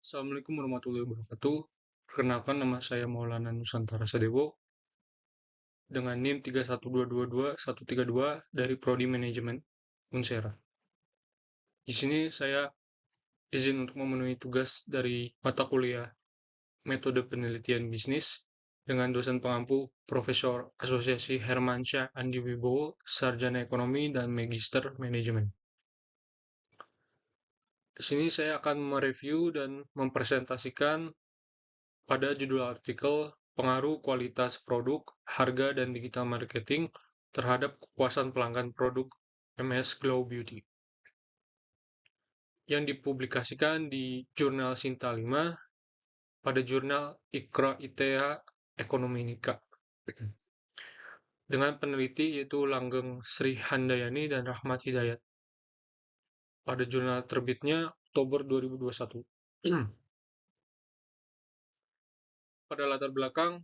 Assalamualaikum warahmatullahi wabarakatuh. Perkenalkan, nama saya Maulana Nusantara Sadewo dengan NIM 31222-132 dari Prodi Manajemen Unsera. Di sini saya izin untuk memenuhi tugas dari mata kuliah Metode Penelitian Bisnis dengan dosen pengampu Profesor Asosiasi Hermansyah Andi Wibowo, Sarjana Ekonomi dan Magister Manajemen. Di sini saya akan mereview dan mempresentasikan pada judul artikel Pengaruh Kualitas Produk, Harga, dan Digital Marketing terhadap kepuasan pelanggan produk MS Glow Beauty, yang dipublikasikan di Jurnal Sinta 5 pada Jurnal Iqra ITEA Ekonomi Nika dengan peneliti yaitu Langgeng Sri Handayani dan Rahmat Hidayat pada jurnal terbitnya Oktober 2021. Pada latar belakang,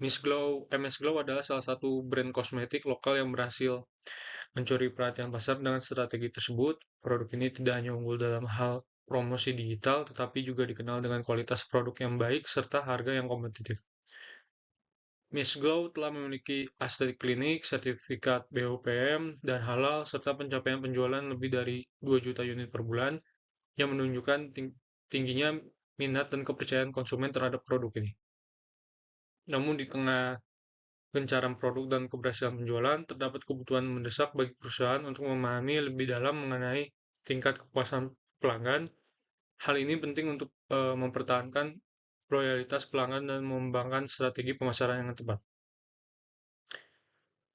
MS Glow adalah salah satu brand kosmetik lokal yang berhasil mencuri perhatian pasar dengan strategi tersebut. Produk ini tidak hanya unggul dalam hal promosi digital, tetapi juga dikenal dengan kualitas produk yang baik serta harga yang kompetitif. Miss Glow telah memiliki ASTED klinik, sertifikat BOPM, dan halal, serta pencapaian penjualan lebih dari 2 juta unit per bulan, yang menunjukkan tingginya minat dan kepercayaan konsumen terhadap produk ini. Namun di tengah gencaran produk dan keberhasilan penjualan, terdapat kebutuhan mendesak bagi perusahaan untuk memahami lebih dalam mengenai tingkat kepuasan pelanggan. Hal ini penting untuk mempertahankan loyalitas pelanggan dan mengembangkan strategi pemasaran yang tepat.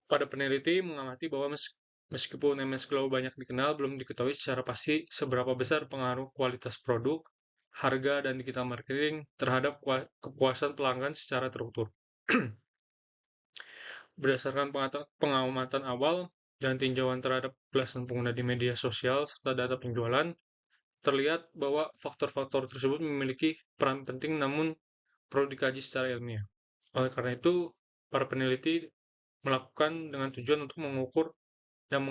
Pada peneliti mengamati bahwa meskipun MS Glow banyak dikenal, belum diketahui secara pasti seberapa besar pengaruh kualitas produk, harga, dan digital marketing terhadap kepuasan pelanggan secara terukur. Berdasarkan pengamatan awal dan tinjauan terhadap belasan pengguna di media sosial serta data penjualan, terlihat bahwa faktor-faktor tersebut memiliki peran penting namun perlu dikaji secara ilmiah. Oleh karena itu, para peneliti melakukan dengan tujuan untuk mengukur dan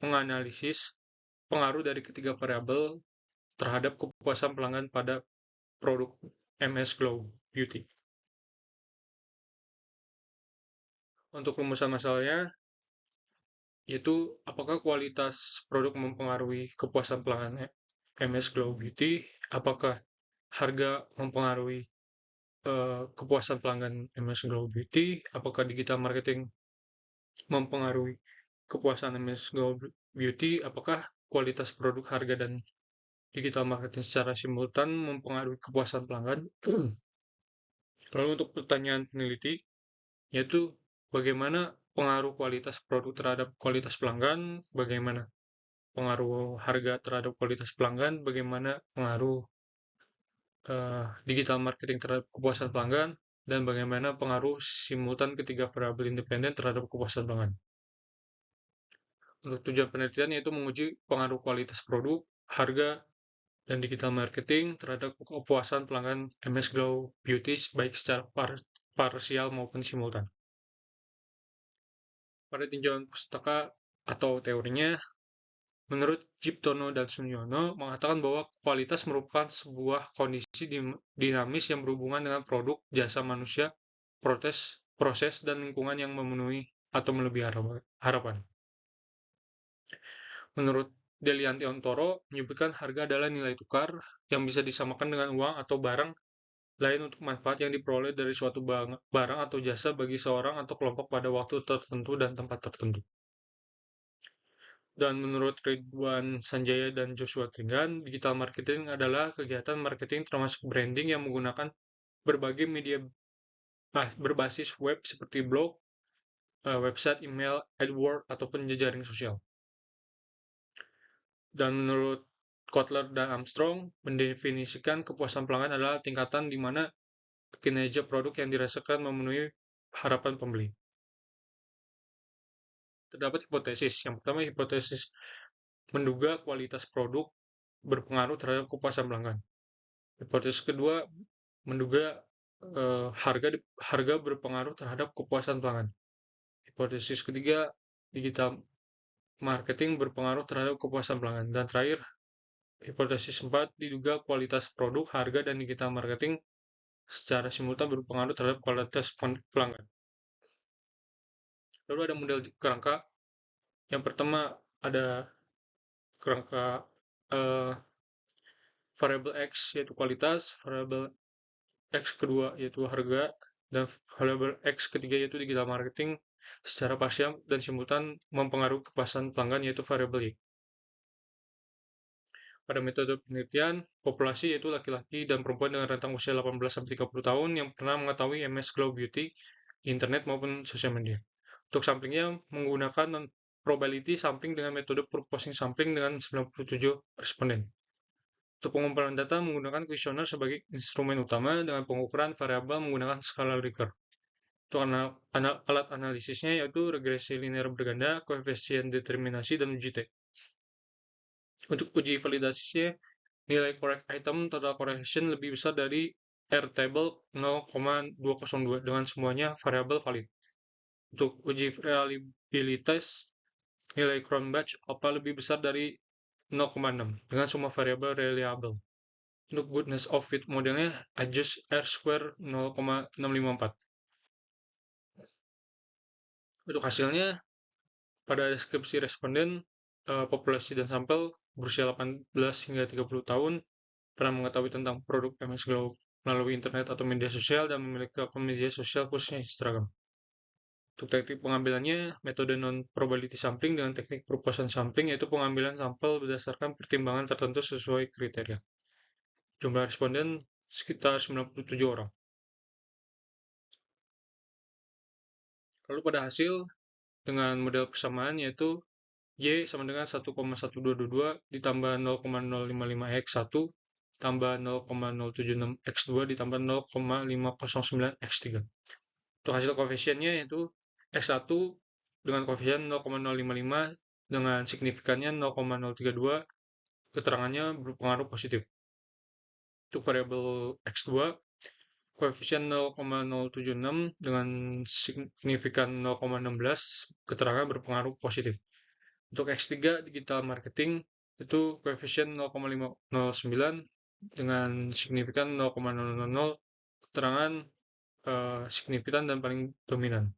menganalisis pengaruh dari ketiga variabel terhadap kepuasan pelanggan pada produk MS Glow Beauty. Untuk rumusan masalahnya, yaitu apakah kualitas produk mempengaruhi kepuasan pelanggan MS Glow Beauty, apakah harga mempengaruhi kepuasan pelanggan MS Glow Beauty, apakah digital marketing mempengaruhi kepuasan MS Glow Beauty, apakah kualitas produk, harga, dan digital marketing secara simultan mempengaruhi kepuasan pelanggan. Lalu untuk pertanyaan peneliti, yaitu bagaimana pengaruh kualitas produk terhadap kualitas pelanggan, bagaimana pengaruh harga terhadap kualitas pelanggan, bagaimana pengaruh digital marketing terhadap kepuasan pelanggan, dan bagaimana pengaruh simultan ketiga variabel independen terhadap kepuasan pelanggan. Untuk tujuan penelitian yaitu menguji pengaruh kualitas produk, harga, dan digital marketing terhadap kepuasan pelanggan MS Glow Beauty baik secara parsial maupun simultan. Pada tinjauan pustaka atau teorinya, menurut Ciptono dan Sunyono mengatakan bahwa kualitas merupakan sebuah kondisi dinamis yang berhubungan dengan produk, jasa manusia, proses, dan lingkungan yang memenuhi atau melebihi harapan. Menurut Delianti Ontoro, menyebutkan harga adalah nilai tukar yang bisa disamakan dengan uang atau barang lain untuk manfaat yang diperoleh dari suatu barang atau jasa bagi seorang atau kelompok pada waktu tertentu dan tempat tertentu. Dan menurut Ridwan Sanjaya dan Joshua Tringgan, digital marketing adalah kegiatan marketing termasuk branding yang menggunakan berbagai media berbasis web seperti blog, website, email, AdWords, ataupun jejaring sosial. Dan menurut Kotler dan Armstrong, mendefinisikan kepuasan pelanggan adalah tingkatan di mana kinerja produk yang dirasakan memenuhi harapan pembeli. Terdapat hipotesis. Yang pertama, hipotesis menduga kualitas produk berpengaruh terhadap kepuasan pelanggan. Hipotesis kedua, menduga harga berpengaruh terhadap kepuasan pelanggan. Hipotesis ketiga, digital marketing berpengaruh terhadap kepuasan pelanggan. Dan terakhir, Hipotesis 4 diduga kualitas produk, harga, dan digital marketing secara simultan berpengaruh terhadap kualitas pelanggan. Lalu ada model kerangka. Yang pertama ada kerangka eh, variable X yaitu kualitas, variable X kedua yaitu harga, dan variable X ketiga yaitu digital marketing secara parsial dan simultan mempengaruhi kepuasan pelanggan yaitu variable Y. Pada metode penelitian, populasi yaitu laki-laki dan perempuan dengan rentang usia 18-30 tahun yang pernah mengetahui MS Glow Beauty di internet maupun sosial media. Untuk samplingnya menggunakan probability sampling dengan metode proportion sampling dengan 97 responden. Untuk pengumpulan data menggunakan kuesioner sebagai instrumen utama dengan pengukuran variabel menggunakan skala Likert. Untuk alat analisisnya yaitu regresi linear berganda, koefisien determinasi, dan uji T. Untuk uji validasinya, nilai correct item total correlation lebih besar dari R-table 0,202 dengan semuanya variabel valid. Untuk uji reliabilitas, nilai Cronbach alpha lebih besar dari 0,6 dengan semua variabel reliable. Untuk goodness of fit modelnya, adjust R-square 0,654. Untuk hasilnya, pada deskripsi responden, populasi dan sampel berusia 18 hingga 30 tahun pernah mengetahui tentang produk MS Glow melalui internet atau media sosial dan memiliki akun media sosial khususnya Instagram. Untuk teknik pengambilannya, metode non-probability sampling dengan teknik proportion sampling yaitu pengambilan sampel berdasarkan pertimbangan tertentu sesuai kriteria. Jumlah responden sekitar 97 orang. Lalu pada hasil, dengan model persamaan yaitu Y sama dengan 1,1222 ditambah 0,055x1 tambah 0,076x2 ditambah 0,509x3. Untuk hasil koefisiennya yaitu X1 dengan koefisien 0,055 dengan signifikannya 0,032, keterangannya berpengaruh positif. Untuk variabel X2, koefisien 0,076 dengan signifikan 0,16, keterangan berpengaruh positif. Untuk X3 digital marketing itu koefisien 0,509 dengan signifikan 0,000, keterangan signifikan dan paling dominan.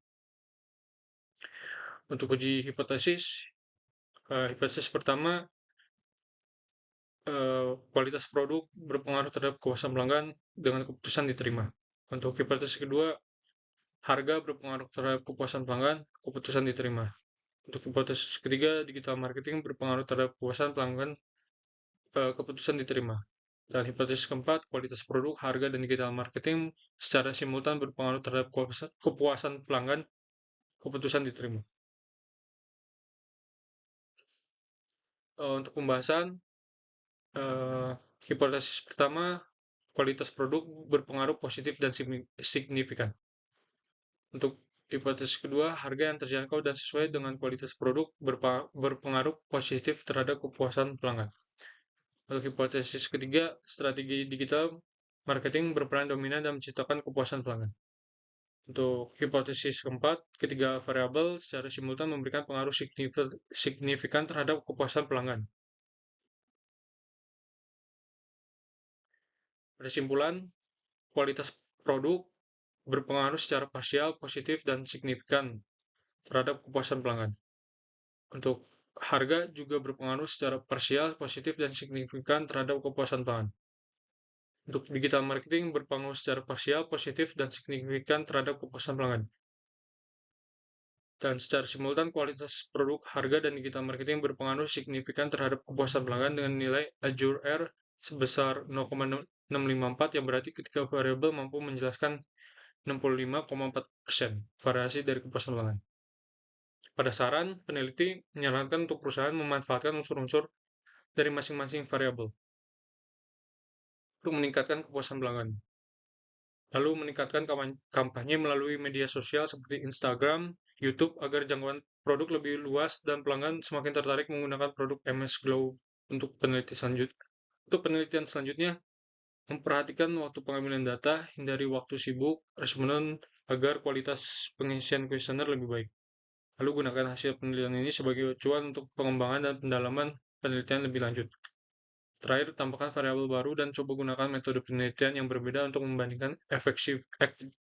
Untuk uji hipotesis, hipotesis pertama, kualitas produk berpengaruh terhadap kepuasan pelanggan dengan keputusan diterima. Untuk hipotesis kedua, harga berpengaruh terhadap kepuasan pelanggan, keputusan diterima. Untuk hipotesis ketiga, digital marketing berpengaruh terhadap kepuasan pelanggan, keputusan diterima. Dan hipotesis keempat, kualitas produk, harga, dan digital marketing secara simultan berpengaruh terhadap kepuasan pelanggan, keputusan diterima. Untuk pembahasan, hipotesis pertama, kualitas produk berpengaruh positif dan signifikan. Untuk hipotesis kedua, harga yang terjangkau dan sesuai dengan kualitas produk berpengaruh positif terhadap kepuasan pelanggan. Untuk hipotesis ketiga, strategi digital marketing berperan dominan dalam menciptakan kepuasan pelanggan. Untuk hipotesis keempat, ketiga variabel secara simultan memberikan pengaruh signifikan terhadap kepuasan pelanggan. Pada kesimpulan, kualitas produk berpengaruh secara parsial, positif, dan signifikan terhadap kepuasan pelanggan. Untuk harga juga berpengaruh secara parsial, positif, dan signifikan terhadap kepuasan pelanggan. Untuk digital marketing berpengaruh secara parsial, positif, dan signifikan terhadap kepuasan pelanggan. Dan secara simultan, kualitas produk, harga, dan digital marketing berpengaruh signifikan terhadap kepuasan pelanggan dengan nilai Azure R sebesar 0,654 yang berarti ketika variabel mampu menjelaskan 65,4% variasi dari kepuasan pelanggan. Pada saran, peneliti menyarankan untuk perusahaan memanfaatkan unsur-unsur dari masing-masing variabel untuk meningkatkan kepuasan pelanggan. Lalu meningkatkan kampanye melalui media sosial seperti Instagram, YouTube agar jangkauan produk lebih luas dan pelanggan semakin tertarik menggunakan produk MS Glow. Untuk penelitian selanjutnya, memperhatikan waktu pengambilan data, hindari waktu sibuk responden agar kualitas pengisian kuesioner lebih baik. Lalu gunakan hasil penelitian ini sebagai acuan untuk pengembangan dan pendalaman penelitian lebih lanjut. Terakhir, tambahkan variabel baru dan coba gunakan metode penelitian yang berbeda untuk membandingkan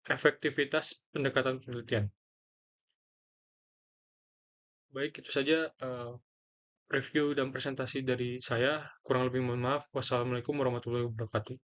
efektivitas pendekatan penelitian. Baik, itu saja review dan presentasi dari saya. Kurang lebih mohon maaf. Wassalamualaikum warahmatullahi wabarakatuh.